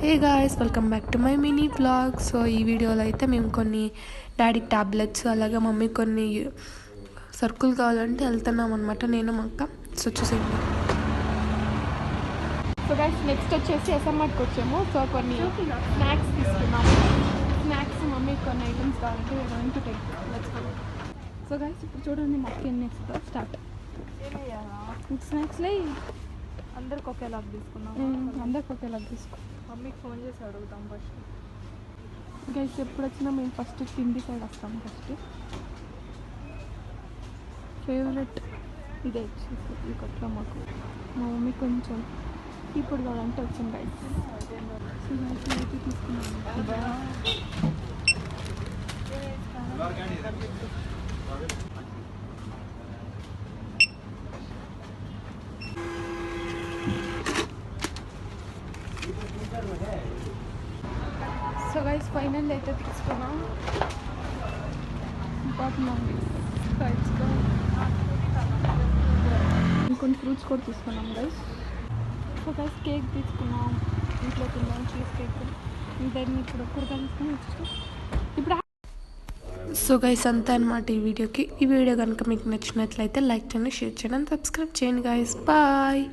Hey guys, welcome back to my mini vlog. So ఈ వీడియోలో అయితే మేము కొన్ని డాడీకి టాబ్లెట్స్, అలాగే మమ్మీ కొన్ని సరుకులు కావాలంటే వెళ్తున్నాం అనమాట, నేను మా అక్క. సో చూసేయండి. సో గైస్ నెక్స్ట్ వచ్చేసి ఎస్ఎంఆర్కి వచ్చాము. సో కొన్ని స్నాక్స్ తీసుకున్నాము. స్నాక్స్ మమ్మీ కొన్ని ఐటమ్స్ కావాలంటే going to take. So guys ఇప్పుడు చూడండి మా అక్క ఎన్ని స్టార్ట్ స్నాక్స్లే అందరికి ఒకేలాగా తీసుకున్నాం. అందరికి ఒకేలాగా తీసుకో. మమ్మీకి ఫోన్ చేసి అడుగుతాం ఫస్ట్. గైస్ ఎప్పుడు వచ్చినా మేము ఫస్ట్ తిండి సైడ్ వస్తాం. ఫస్ట్ ఫేవరెట్ ఇదే వచ్చేసి ఈ కొట్లో మాకు. మా మమ్మీ కొంచెం ఇప్పుడు కావాలంటే వచ్చాం గైస్. సో గైస్ అయితే తీసుకున్నాము. సో గైస్ ఫైనల్ అయితే తీసుకున్నాం. ఇంకొన్ని ఫ్రూట్స్ కూడా తీసుకున్నాం గైస్. సో గైస్ కేక్ తీసుకున్నాం, ఇంట్లో తిన్నాం చీజ్ కేక్. దాన్ని ఇప్పుడు కూరగాయలు తీసుకుని వచ్చేస్తాం ఇప్పుడు. సో గైస్ అంతే అనమాట ఈ వీడియోకి. ఈ వీడియో కనుక మీకు నచ్చినట్లయితే లైక్ చేయండి, షేర్ చేయండి, సబ్స్క్రైబ్ చేయండి గైస్. బాయ్.